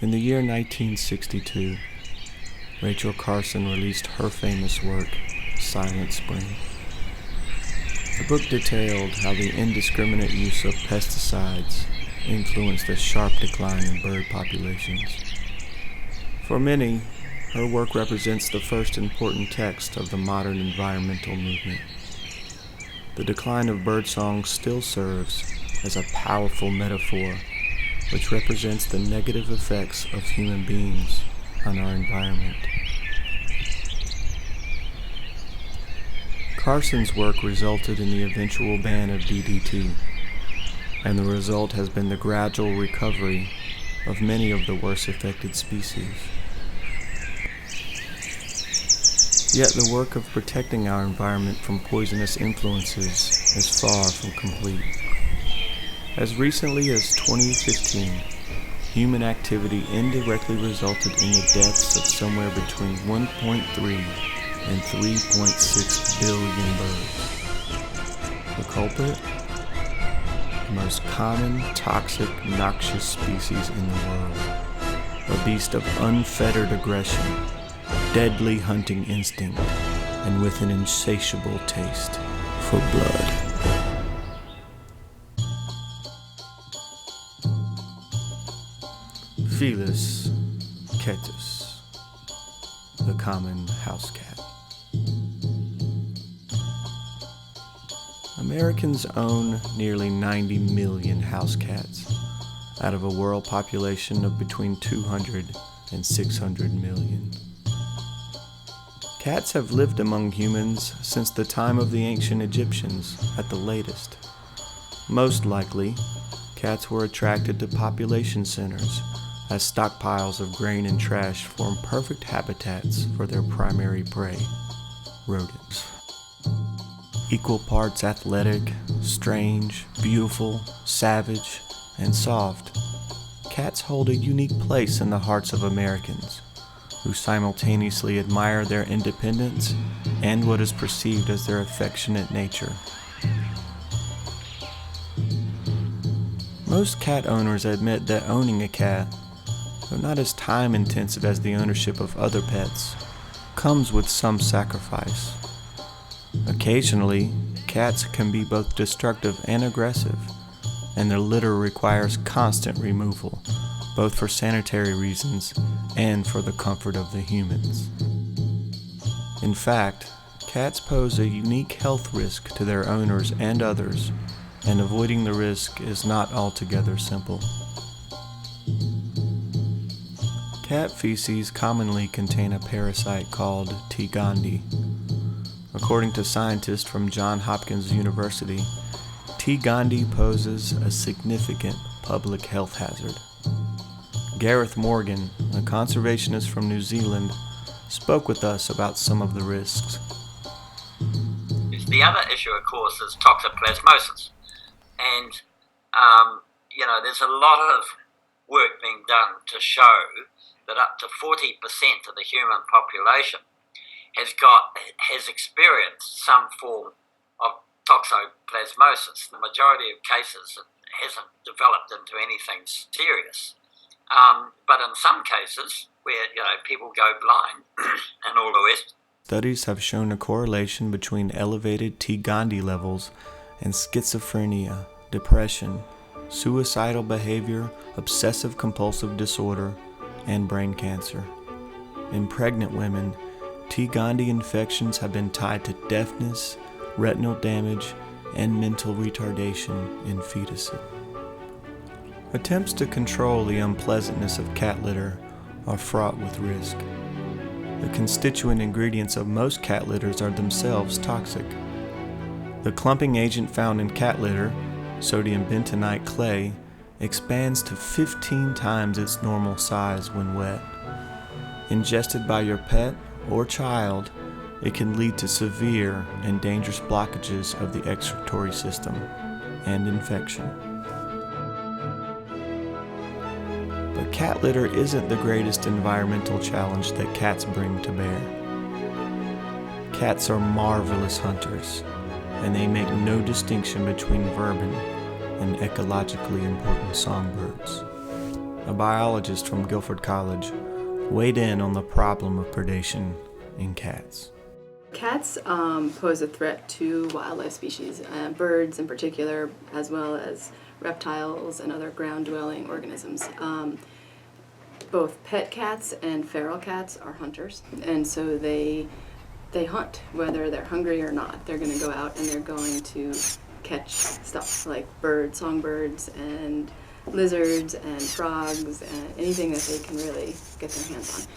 In the year 1962, Rachel Carson released her famous work, Silent Spring. The book detailed how the indiscriminate use of pesticides influenced a sharp decline in bird populations. For many, her work represents the first important text of the modern environmental movement. The decline of birdsong still serves as a powerful metaphor which represents the negative effects of human beings on our environment. Carson's work resulted in the eventual ban of DDT, and the result has been the gradual recovery of many of the worst affected species. Yet the work of protecting our environment from poisonous influences is far from complete. As recently as 2015, human activity indirectly resulted in the deaths of somewhere between 1.3 and 3.6 billion birds. The culprit? The most common, toxic, noxious species in the world. A beast of unfettered aggression, deadly hunting instinct, and with an insatiable taste for blood. Felis catus, the common house cat. Americans own nearly 90 million house cats, out of a world population of between 200 and 600 million. Cats have lived among humans since the time of the ancient Egyptians at the latest. Most likely, cats were attracted to population centers as stockpiles of grain and trash form perfect habitats for their primary prey, rodents. Equal parts athletic, strange, beautiful, savage, and soft, cats hold a unique place in the hearts of Americans, who simultaneously admire their independence and what is perceived as their affectionate nature. Most cat owners admit that owning a cat, though not as time-intensive as the ownership of other pets, comes with some sacrifice. Occasionally, cats can be both destructive and aggressive, and their litter requires constant removal, both for sanitary reasons and for the comfort of the humans. In fact, cats pose a unique health risk to their owners and others, and avoiding the risk is not altogether simple. Cat feces commonly contain a parasite called T. gondii. According to scientists from Johns Hopkins University, T. gondii poses a significant public health hazard. Gareth Morgan, a conservationist from New Zealand, spoke with us about some of the risks. The other issue, of course, is toxoplasmosis. And, there's a lot of work being done to show that up to 40% of the human population has experienced some form of toxoplasmosis. The majority of cases, it hasn't developed into anything serious. But in some cases where, people go blind and all the rest. Studies have shown a correlation between elevated T. gondii levels and schizophrenia, depression, suicidal behavior, obsessive-compulsive disorder, and brain cancer. In pregnant women, T. gondii infections have been tied to deafness, retinal damage, and mental retardation in fetuses. Attempts to control the unpleasantness of cat litter are fraught with risk. The constituent ingredients of most cat litters are themselves toxic. The clumping agent found in cat litter, sodium bentonite clay, expands to 15 times its normal size when wet. Ingested by your pet or child, it can lead to severe and dangerous blockages of the excretory system and infection. But cat litter isn't the greatest environmental challenge that cats bring to bear. Cats are marvelous hunters, and they make no distinction between vermin and ecologically important songbirds. a biologist from Guilford College, weighed in on the problem of predation in cats. Cats pose a threat to wildlife species, birds in particular, as well as reptiles and other ground-dwelling organisms. Both pet cats and feral cats are hunters, and so they hunt whether they're hungry or not. They're going to go out and they're going to catch stuff like birds, songbirds, and lizards and frogs, and anything that they can really get their hands on.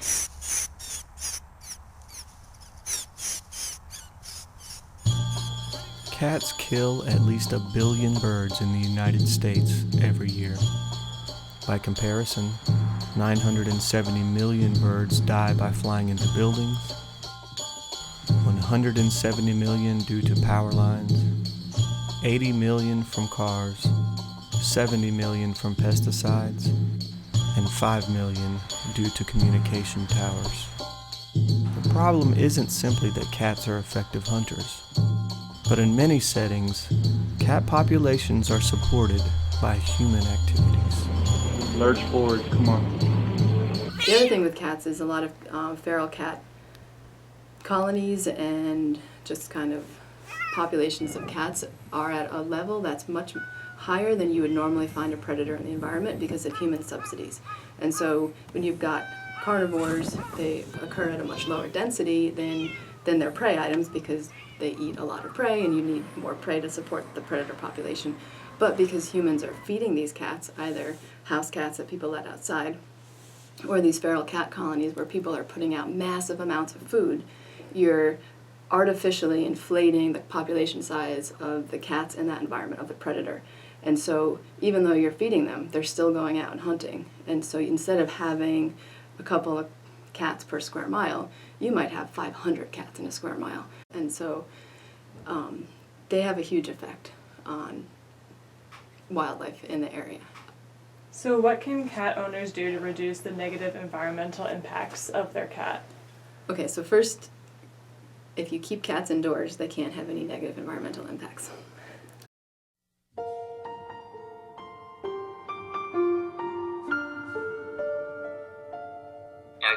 Cats kill at least 1 billion birds in the United States every year. By comparison, 970 million birds die by flying into buildings, 170 million due to power lines, 80 million from cars, 70 million from pesticides, and 5 million due to communication towers. The problem isn't simply that cats are effective hunters, but in many settings, cat populations are supported by human activities. Lurch forward, come on. The other thing with cats is a lot of feral cat colonies and just kind of populations of cats are at a level that's much higher than you would normally find a predator in the environment because of human subsidies. And so when you've got carnivores, they occur at a much lower density than their prey items because they eat a lot of prey and you need more prey to support the predator population. But because humans are feeding these cats, either house cats that people let outside or these feral cat colonies where people are putting out massive amounts of food, you're artificially inflating the population size of the cats in that environment of the predator. And so even though you're feeding them, they're still going out and hunting. And so instead of having a couple of cats per square mile, you might have 500 cats in a square mile. And so they have a huge effect on wildlife in the area. So what can cat owners do to reduce the negative environmental impacts of their cat? Okay, so first, if you keep cats indoors, they can't have any negative environmental impacts.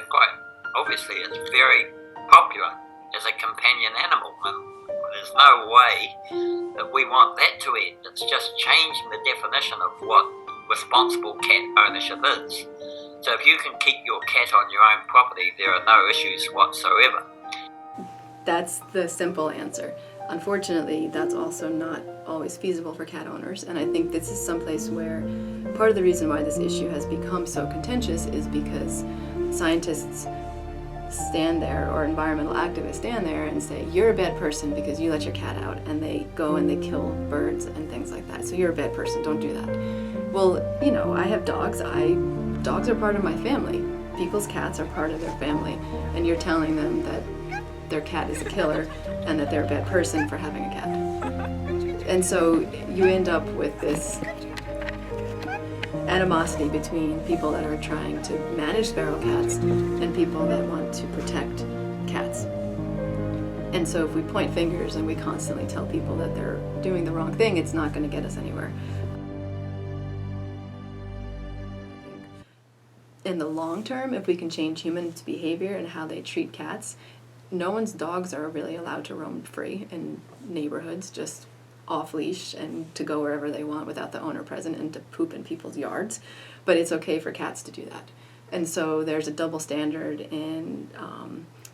Quite obviously it's very popular as a companion animal, and there's no way that we want that to end. It's just changing the definition of what responsible cat ownership is. So if you can keep your cat on your own property, there are no issues whatsoever. That's the simple answer. Unfortunately, that's also not always feasible for cat owners, and I think this is someplace where part of the reason why this issue has become so contentious is because scientists stand there, or environmental activists stand there and say, you're a bad person because you let your cat out, and they go and they kill birds and things like that. So you're a bad person, don't do that. Well, you know, I have dogs. Dogs are part of my family. People's cats are part of their family, and you're telling them that their cat is a killer and that they're a bad person for having a cat. And so you end up with this animosity between people that are trying to manage feral cats and people that want to protect cats. And so if we point fingers and we constantly tell people that they're doing the wrong thing, it's not going to get us anywhere. In the long term, if we can change humans' behavior and how they treat cats, no one's dogs are really allowed to roam free in neighborhoods, just off leash and to go wherever they want without the owner present and to poop in people's yards. But it's okay for cats to do that. And so there's a double standard in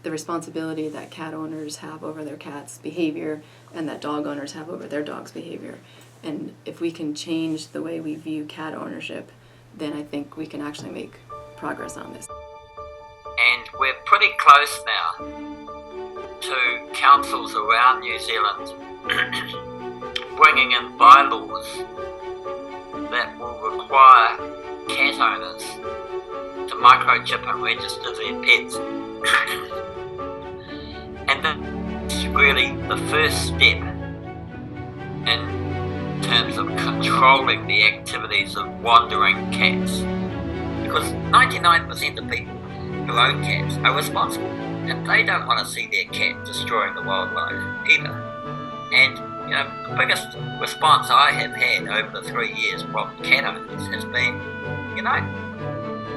the responsibility that cat owners have over their cat's behavior and that dog owners have over their dog's behavior. And if we can change the way we view cat ownership, then I think we can actually make progress on this. And we're pretty close now to councils around New Zealand bringing in bylaws that will require cat owners to microchip and register their pets. And that's really the first step in terms of controlling the activities of wandering cats. Because 99% of people who own cats are responsible, and they don't want to see their cat destroying the wildlife either. And the biggest response I have had over the 3 years from cat owners has been,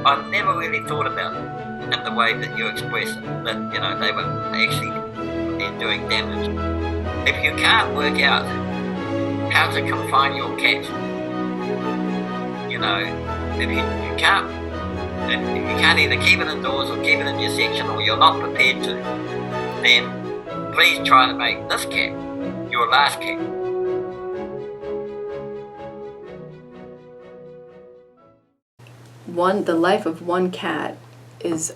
I've never really thought about it in the way that you express it, that, you know, they were actually doing damage. If you can't work out how to confine your cat, you know, if you can't either keep it indoors or keep it in your section, or you're not prepared to, then please try to make this cat your last cat. The life of one cat is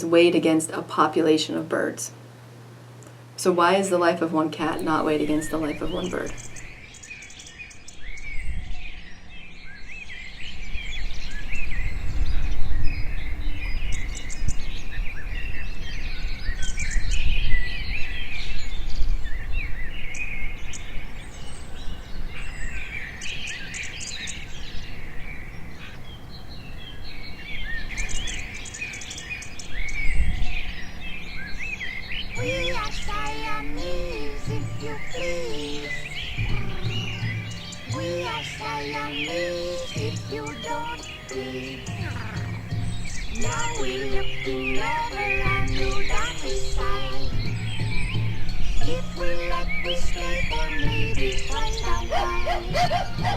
weighed against a population of birds. So why is the life of one cat not weighed against the life of one bird? We are Siamese, if you please. We are Siamese, if you don't please. Now we're looking over our new domicile. If we let we stay there maybe quite a while.